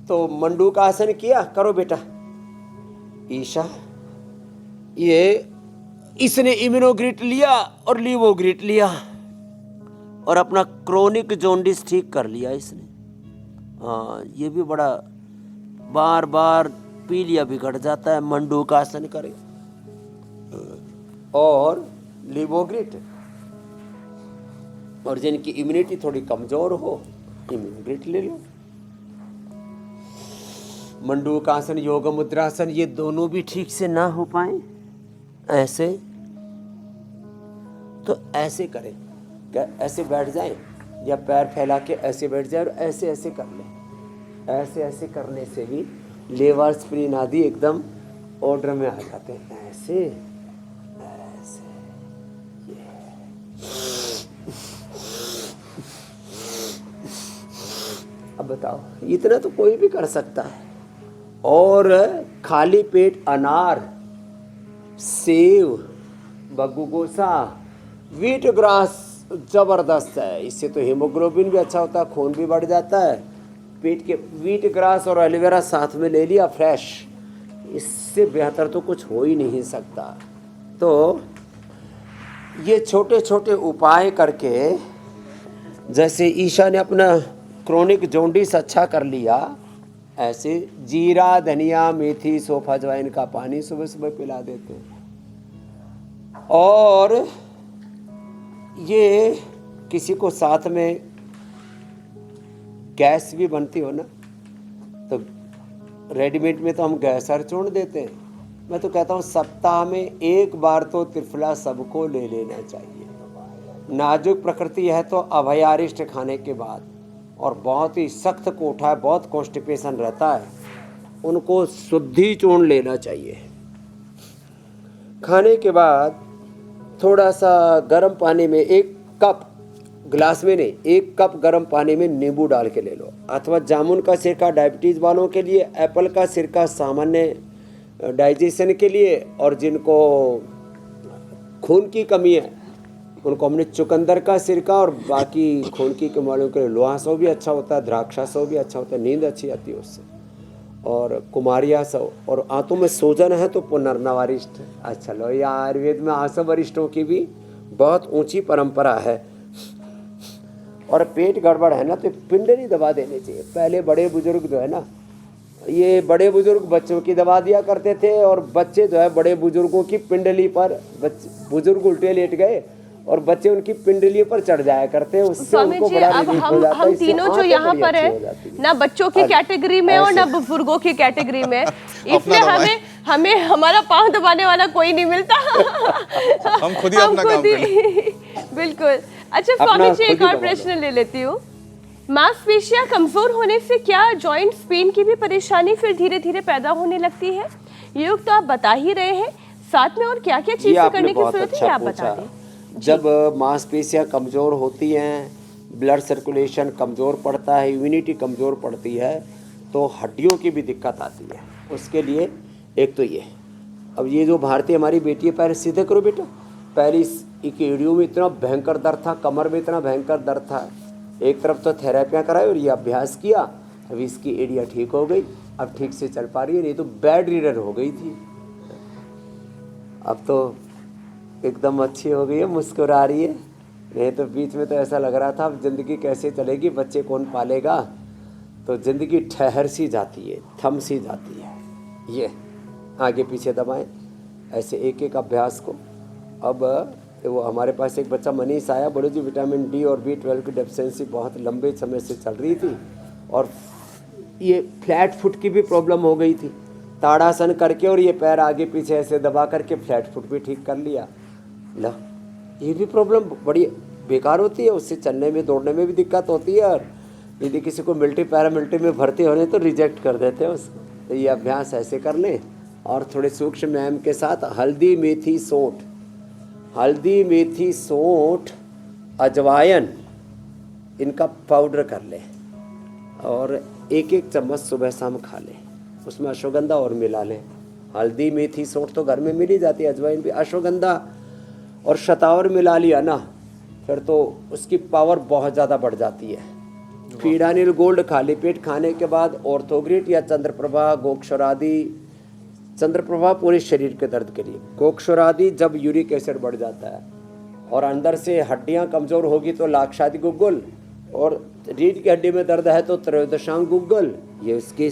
तो मंडूकासन किया, करो बेटा। ईशा ये इसने इम्यूनोग्रिट लिया और लीवोग्रिट लिया और अपना क्रोनिक जॉन्डिस ठीक कर लिया इसने। हाँ, ये भी बड़ा बार बार पी लिया बिगड़ जाता है। मंडूकासन करे और लीवोग्रिट, और जिनकी इम्यूनिटी थोड़ी कमजोर हो इम्यूनोग्रिट ले लो। मंडूकासन, योग मुद्रासन, ये दोनों भी ठीक से ना हो पाए ऐसे तो ऐसे करें, क्या ऐसे बैठ जाएं या पैर फैला के ऐसे बैठ जाए और ऐसे ऐसे कर लें। ऐसे ऐसे करने से भी लेवर स्प्लीन आदि एकदम ऑर्डर में आ जाते हैं। ऐसे ऐसे अब बताओ, इतना तो कोई भी कर सकता है। और खाली पेट अनार, सेव, बग्गू गोसा, व्हीट ग्रास जबरदस्त है, इससे तो हीमोग्लोबिन भी अच्छा होता है, खून भी बढ़ जाता है। पेट के व्हीट ग्रास और एलोवेरा साथ में ले लिया फ्रेश, इससे बेहतर तो कुछ हो ही नहीं सकता। तो ये छोटे छोटे उपाय करके, जैसे ईशा ने अपना क्रोनिक जॉन्डिस अच्छा कर लिया, ऐसे जीरा, धनिया, मेथी, सौंफ, अजवाइन का पानी सुबह सुबह पिला देते हैं। और ये किसी को साथ में गैस भी बनती हो ना, तो रेडीमेड में तो हम गैसर चूर्ण देते हैं। मैं तो कहता हूँ सप्ताह में एक बार तो त्रिफला सबको ले लेना चाहिए। नाजुक प्रकृति है तो अभयारिष्ट खाने के बाद, और बहुत ही सख्त कोठा है, बहुत कॉन्स्टिपेशन रहता है, उनको शुद्धि चूर्ण लेना चाहिए। खाने के बाद थोड़ा सा गर्म पानी में 1 कप, गिलास में नहीं, 1 कप गर्म पानी में नींबू डाल के ले लो, अथवा जामुन का सिरका डायबिटीज़ वालों के लिए, एप्पल का सिरका सामान्य डाइजेशन के लिए, और जिनको खून की कमी है उनको हमने चुकंदर का सिरका, और बाकी खून की कमी वालों के लिए लोहासो भी अच्छा होता है, द्राक्षासो भी अच्छा होता है, नींद अच्छी आती है उससे, और कुमारिया सो, और आंतों में सूजन है तो पुनर्नवारिष्ट। अच्छा लो, या आयुर्वेद में आसव वरिष्ठों की भी बहुत ऊंची परंपरा है। और पेट गड़बड़ है ना तो पिंडली दवा देनी चाहिए। पहले बड़े बुजुर्ग जो है ना, ये बड़े बुजुर्ग बच्चों की दवा दिया करते थे, और बच्चे जो है बड़े बुजुर्गों की पिंडली पर, बुजुर्ग उल्टे लेट गए और बच्चे उनकी पिंडली पर चढ़ जाया करते हैं, उससे स्वामी उनको जी, बड़ा अब रिलीफ हो जाता है। हम इससे तीनों जो आंखें यहाँ बड़ी पर अच्छी हो है जाती हैं। ना, बच्चों की कैटेगरी में और ना बुजुर्गों की कैटेगरी में, इसलिए हमें हमारा पाँव दबाने वाला कोई नहीं मिलता। हम खुद ही अपना काम करें। बिल्कुल। अच्छा स्वामी जी, एक और प्रश्न ले लेती हूँ। मांसपेशियां कमजोर होने से क्या जॉइंट पेन की भी परेशानी फिर धीरे धीरे पैदा होने लगती है? योग तो आप बता ही रहे हैं, साथ में और क्या क्या चीजें करने की जरूरत है आप बता दें। जब मांसपेशियां कमज़ोर होती हैं, ब्लड सर्कुलेशन कमज़ोर पड़ता है, इम्यूनिटी कमज़ोर पड़ती है, तो हड्डियों की भी दिक्कत आती है। उसके लिए एक तो ये, अब ये जो भारतीय हमारी बेटी है, पैर सीधे करो बेटा, पहले इसकी एड़ियों में इतना भयंकर दर्द था, कमर में इतना भयंकर दर्द था, एक तरफ तो थेरेपियाँ कराई और ये अभ्यास किया, अब इसकी एड़ियाँ ठीक हो गई, अब ठीक से चल पा रही है, नहीं तो बेड रीडर हो गई थी, अब तो एकदम अच्छी हो गई है, मुस्कुरा रही है। नहीं तो बीच में तो ऐसा लग रहा था अब ज़िंदगी कैसे चलेगी, बच्चे कौन पालेगा, तो ज़िंदगी ठहर सी जाती है, थम सी जाती है। ये आगे पीछे दबाएं, ऐसे एक एक अभ्यास को। अब वो हमारे पास एक बच्चा मनीष आया, बोले जी विटामिन डी और B12 की डेफिशिएंसी बहुत लंबे समय से चल रही थी, और ये फ्लैट फुट की भी प्रॉब्लम हो गई थी, ताड़ासन करके और ये पैर आगे पीछे ऐसे दबा करके फ्लैट फुट भी ठीक कर लिया। ला, ये भी प्रॉब्लम बड़ी बेकार होती है, उससे चलने में दौड़ने में भी दिक्कत होती है, और यदि किसी को मिलिट्री पैरामिलिट्री में भर्ती होने तो रिजेक्ट कर देते हैं उसको। तो ये अभ्यास ऐसे कर लें, और थोड़े सूक्ष्म व्यायाम के साथ हल्दी मेथी सौंठ, हल्दी मेथी सौंठ अजवाइन, इनका पाउडर कर लें, और 1-1 चम्मच सुबह शाम खा लें, उसमें अश्वगंधा और मिला लें। हल्दी मेथी सौंठ तो घर में मिल ही जाती है, अजवाइन भी, अश्वगंधा और शतावर मिला लिया ना, फिर तो उसकी पावर बहुत ज़्यादा बढ़ जाती है। फीडानिल गोल्ड खाली पेट खाने के बाद ऑर्थोग्रिट या चंद्रप्रभा, गोक्षरादि, चंद्रप्रभा पूरे शरीर के दर्द के लिए, गोक्षरादि जब यूरिक एसिड बढ़ जाता है और अंदर से हड्डियां कमज़ोर होगी तो लाक्षादि गुग्गुल, और रीढ़ की हड्डी में दर्द है तो त्रयोदशांग गुग्गुल, ये उसकी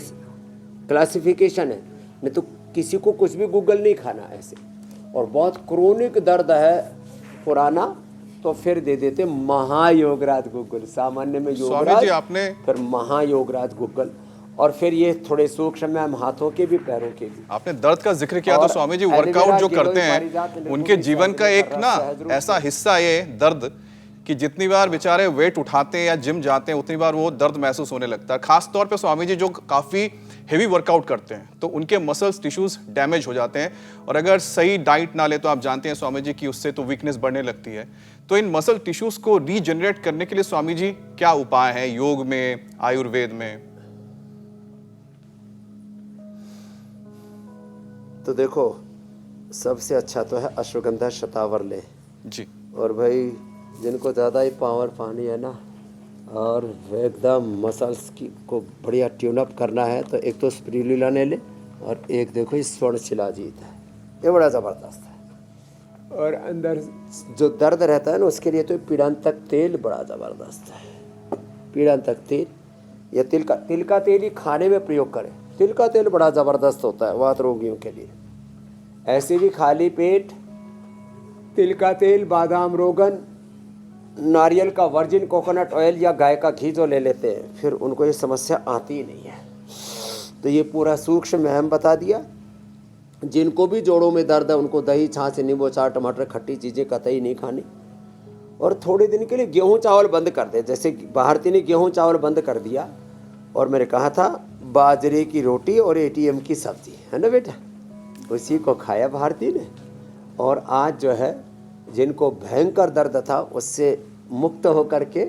क्लासिफिकेशन है। नहीं तो किसी को कुछ भी गुग्गल नहीं खाना ऐसे। और बहुत क्रोनिक दर्द है पुराना, तो फिर दे देते महायोगराज गुग्गल, सामान्य में योगराज, आपने फिर महायोगराज गुग्गल, और फिर ये थोड़े सूक्ष्म व्यायाम हाथों के भी पैरों के भी। आपने दर्द का जिक्र किया, तो स्वामी जी वर्कआउट जो करते हैं उनके जीवन का एक ना ऐसा हिस्सा ये दर्द, कि जितनी बार बेचारे वेट उठाते हैं या जिम जाते हैं उतनी बार वो दर्द महसूस होने लगता है। खास तौर पे स्वामी जी जो काफ़ी हेवी वर्कआउट करते हैं तो उनके मसल्स टिश्यूज डैमेज हो जाते हैं, और अगर सही डाइट ना ले तो आप जानते हैं स्वामी जी कि उससे तो वीकनेस बढ़ने लगती है। तो इन मसल टिश्यूज को रीजनरेट करने के लिए स्वामी जी क्या उपाय है योग में, आयुर्वेद में? तो देखो, सबसे अच्छा तो है अश्वगंधा शतावर ले जी, और भाई जिनको ज़्यादा ही पावर पानी है ना और एकदम मसल्स की को बढ़िया ट्यून अप करना है तो एक तो स्पिरुलिना ले ले और एक देखो ये स्वर्ण शिलाजीत है, ये बड़ा ज़बरदस्त है। और अंदर जो दर्द रहता है ना उसके लिए तो पीड़ांतक तेल बड़ा ज़बरदस्त है। पीड़ांतक तेल या तिल का तेल ही खाने में प्रयोग करें। तिल का तेल बड़ा ज़बरदस्त होता है वात रोगियों के लिए। ऐसे भी खाली पेट तिल का तेल, बादाम रोगन, नारियल का वर्जिन कोकोनट ऑयल या गाय का घी जो ले लेते हैं फिर उनको ये समस्या आती ही नहीं है। तो ये पूरा सूक्ष्म महम बता दिया। जिनको भी जोड़ों में दर्द है उनको दही, छाछ, नींबू, अचार, टमाटर, खट्टी चीज़ें कतई नहीं खानी। और थोड़े दिन के लिए गेहूं चावल बंद कर दे। जैसे भारती ने गेहूं चावल बंद कर दिया और मैंने कहा था बाजरे की रोटी और एटीएम की सब्जी, है ना बेटा, उसी को खाया भारती ने। और आज जो है जिनको भयंकर दर्द था उससे मुक्त होकर के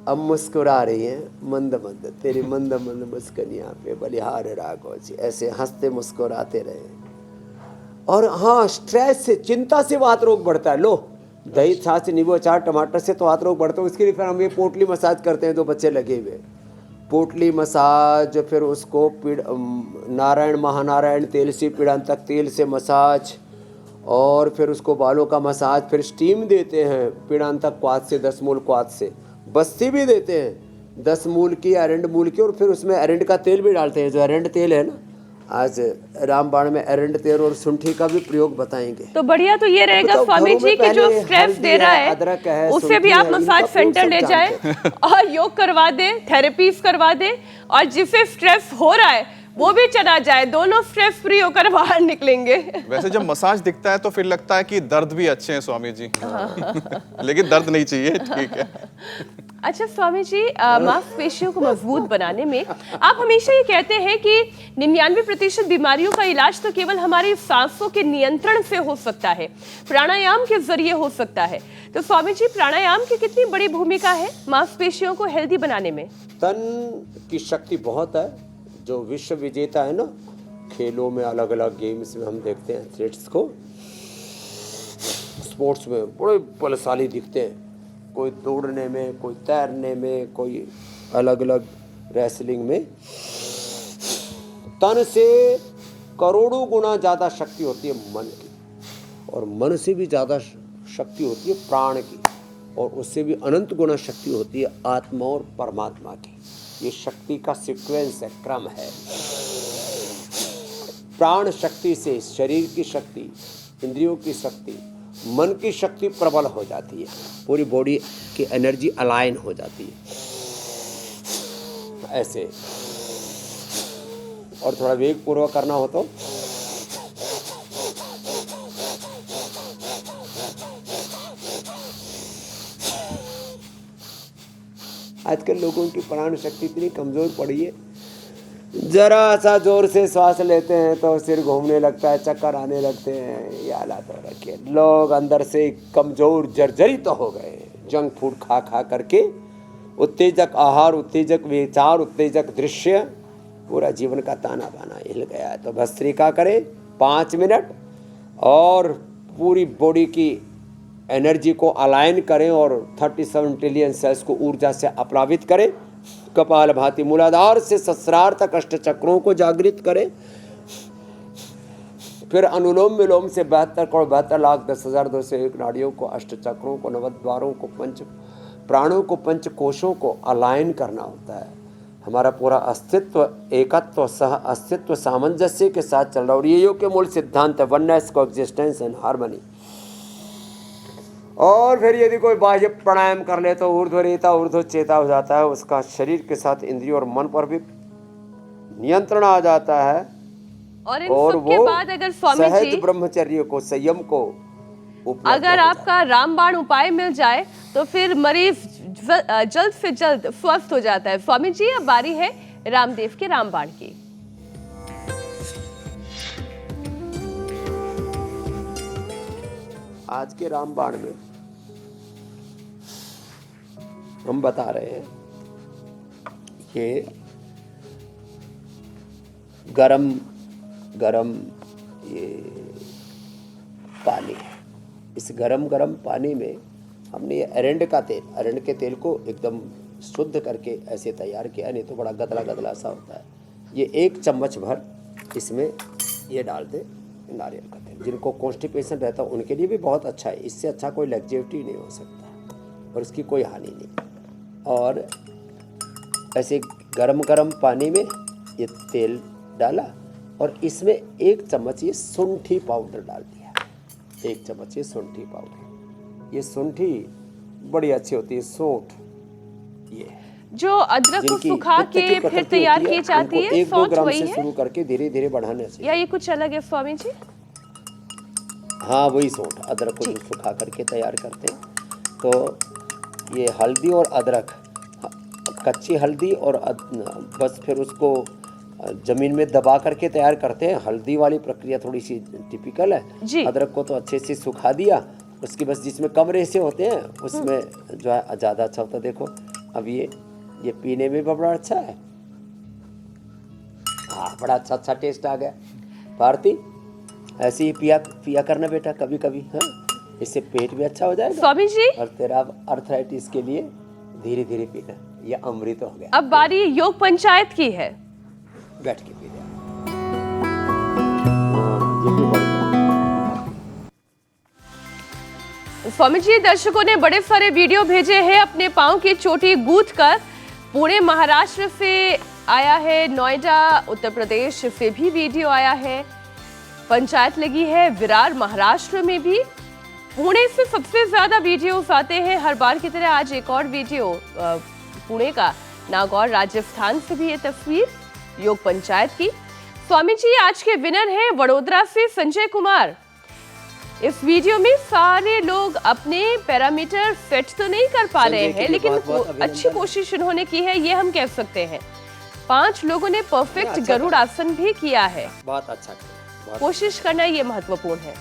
अब मुस्कुरा रही हैं मंद मंद। तेरी मंद मंद मुस्कनियाँ पे बलिहार राघव जी, ऐसे हंसते मुस्कुराते रहे। और हाँ, स्ट्रेस से, चिंता से वात रोग बढ़ता है। लो दही, छाछ, नींबू, अचार, टमाटर से तो वात रोग बढ़ता है। उसके लिए फिर हम ये पोटली मसाज करते हैं, जो बच्चे लगे हुए पोटली मसाज, फिर उसको नारायण महानारायण तेल से, पीड़ांतक तेल से मसाज, और फिर उसको बालों का मसाज, फिर स्टीम देते हैं पीड़ांतक क्वाथ से, 10 मूल क्वाथ से, बस्ती भी देते हैं 10 मूल की, एरंड मूल की, और फिर उसमें एरंड का तेल भी डालते हैं। जो एरंड तेल है ना, आज रामबाण में एरंड तेल और सुंठी का भी प्रयोग बताएंगे। तो बढ़िया तो ये रहेगा तो स्वामी घरों जी में कि जो पहले स्ट्रेस हल्दी दे रहा है, है अदरक है, उससे भी सुंठी आप है, मसाज इनका सेंटर प्रयोग ले सब जाए जानते और योग करवा दे, थेरेपीज करवा दे, और जिसे स्ट्रेस हो रहा है वो भी चला जाए, दोनों स्ट्रेस फ्री होकर बाहर निकलेंगे। वैसे जब मसाज दिखता है तो फिर लगता है कि दर्द भी अच्छे हैं स्वामी जी। लेकिन दर्द नहीं चाहिए, ठीक है। अच्छा स्वामी जी, मांसपेशियों को मजबूत बनाने में आप हमेशा ये कहते हैं कि 99% बीमारियों का इलाज तो केवल हमारी सांसों के नियंत्रण से हो सकता है, प्राणायाम के जरिए हो सकता है। तो स्वामी जी, प्राणायाम की कितनी बड़ी भूमिका है मांसपेशियों को हेल्दी बनाने में? तन की शक्ति बहुत है। जो विश्व विजेता है ना खेलों में, अलग अलग गेम्स में हम देखते हैं एथलीट्स को, स्पोर्ट्स में बड़े बलशाली दिखते हैं। कोई दौड़ने में, कोई तैरने में, कोई अलग अलग रेसलिंग में। तन से करोड़ों गुना ज़्यादा शक्ति होती है मन की, और मन से भी ज़्यादा शक्ति होती है प्राण की, और उससे भी अनंत गुना शक्ति होती है आत्मा और परमात्मा की। ये शक्ति का सीक्वेंस है, क्रम है। प्राण शक्ति से शरीर की शक्ति, इंद्रियों की शक्ति, मन की शक्ति प्रबल हो जाती है, पूरी बॉडी की एनर्जी अलाइन हो जाती है ऐसे। और थोड़ा वेग पूर्वक करना हो तो आजकल लोगों की प्राण शक्ति इतनी कमजोर पड़ी है, जरा सा जोर से श्वास लेते हैं तो सिर घूमने लगता है, चक्कर आने लगते हैं। ये हालात हो रखे हैं। लोग अंदर से कमजोर जर्जरित तो हो गए, जंक फूड खा खा करके। उत्तेजक आहार, उत्तेजक विचार, उत्तेजक दृश्य, पूरा जीवन का ताना बाना हिल गया है। तो भस्त्रिका करें 5 मिनट और पूरी बॉडी की एनर्जी को अलाइन करें और 37 ट्रिलियन सेल्स को ऊर्जा से अप्लावित करें। कपालभाति मूलाधार से सहस्रार तक अष्ट चक्रों को जागृत करें। फिर अनुलोम विलोम से 72,72,10,201 नाड़ियों को, अष्ट चक्रों को, नवद्वारों को, पंच प्राणों को, पंच कोशों को अलाइन करना होता है। हमारा पूरा अस्तित्व एकत्व सह अस्तित्व सामंजस्य के साथ चल रहा है। और ये योग के मूल सिद्धांत है वननेस, कोएग्जिस्टेंस एंड हार्मनी। और फिर यदि कोई बाह्य प्राणायाम कर ले तो ऊर्ध्वरेता ऊर्ध्वचेता हो जाता है, उसका शरीर के साथ इंद्रियों और मन पर भी नियंत्रण आ जाता है। और इन और सब के वो बाद अगर स्वामी सहज जी, ब्रह्मचर्य को, संयम को अगर आपका रामबाण उपाय मिल जाए तो फिर मरीज जल्द से जल्द स्वस्थ हो जाता है। स्वामी जी, अब बारी है रामदेव के रामबाण की। आज के रामबाण में हम बता रहे हैं कि गरम गरम ये पानी है। इस गरम गरम पानी में हमने ये अरंड का तेल, अरंड के तेल को एकदम शुद्ध करके ऐसे तैयार किया, नहीं तो बड़ा गदला गदला सा होता है। ये 1 चम्मच भर इसमें ये डाल दें नारियल का तेल। जिनको कॉन्स्टिपेशन रहता है उनके लिए भी बहुत अच्छा है, इससे अच्छा कोई लग्जेविटी नहीं हो सकता और इसकी कोई हानि नहीं। और ऐसे गरम गरम पानी में ये तेल डाला और इसमें 1 चम्मच ये शुंठी पाउडर डाल दिया, 1 चम्मच ये शुंठी पाउडर। ये शुंठी बड़ी अच्छी होती है, सौंठ। ये जो अदरक को जिनकी सुखा पित्त की के फिर प्रकृति तैयार होती की जाती उनको है, 1-2 सौंठ ग्राम वही से है शुरू करके धीरे धीरे बढ़ाना चाहिए। या ये कुछ अलग है स्वामी जी? हाँ वही सौंठ, अदरक को जो सुखा करके तैयार करते हैं। तो ये हल्दी और अदरक, कच्ची हल्दी और बस फिर उसको ज़मीन में दबा करके तैयार करते हैं। हल्दी वाली प्रक्रिया थोड़ी सी टिपिकल जी। है। अदरक को तो अच्छे से सुखा दिया, उसके बस जिसमें कम रेशे होते हैं उसमें जो है ज़्यादा अच्छा होता है। देखो अब ये पीने में भी बड़ा अच्छा है। हाँ बड़ा अच्छा टेस्ट आ गया। भारती ऐसे ही पिया करना बेटा कभी कभी, हाँ इससे पेट भी अच्छा हो जाएगा स्वामी जी और तेरा अर्थराइटिस के लिए धीरे धीरे पीना, ये अमृत हो गया। अब बारी योग पंचायत की है। बैठ के पी लिया। ये भी बढ़िया। स्वामी जी दर्शकों ने बड़े सारे वीडियो भेजे हैं अपने पांव की चोटी गूंथ कर। पुणे महाराष्ट्र से आया है, नोएडा उत्तर प्रदेश से भी वीडियो आया है, पंचायत लगी है विरार महाराष्ट्र में भी। पुणे से सबसे ज्यादा वीडियोस आते हैं हर बार की तरह। आज एक और वीडियो पुणे का, नागौर राजस्थान से भी ये तस्वीर योग पंचायत की। स्वामी जी आज के विनर हैं वडोदरा से संजय कुमार। इस वीडियो में सारे लोग अपने पैरामीटर सेट तो नहीं कर पा रहे हैं, लेकिन अच्छी कोशिश इन्होंने की है, ये हम कह सकते हैं। 5 लोगों ने परफेक्ट गरुड़ आसन भी किया है। बहुत अच्छा किया। कोशिश करना ये महत्वपूर्ण है।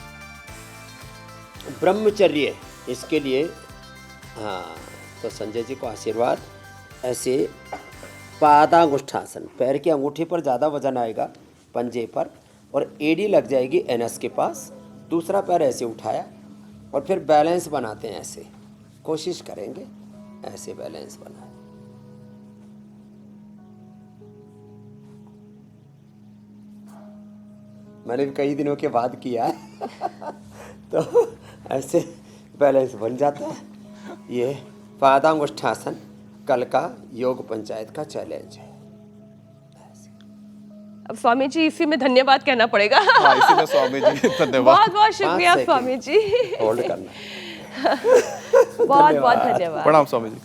ब्रह्मचर्य इसके लिए, हाँ तो संजय जी को आशीर्वाद। ऐसे पादांगुष्ठासन, पैर की अंगूठी पर ज़्यादा वजन आएगा, पंजे पर, और एड़ी लग जाएगी एनस के पास। दूसरा पैर ऐसे उठाया और फिर बैलेंस बनाते हैं। ऐसे कोशिश करेंगे, ऐसे बैलेंस बनाए। मैंने भी कई दिनों के बाद किया है तो ऐसे बैलेंस बन जाता है। ये पादांगुष्ठासन कल का योग पंचायत का चैलेंज है। अब स्वामी जी इसी में धन्यवाद कहना पड़ेगा। हाँ, इसी में स्वामी जी धन्यवाद। बहुत बहुत शुक्रिया स्वामी जी। होल्ड करना। बहुत बहुत धन्यवाद। प्रणाम स्वामी जी।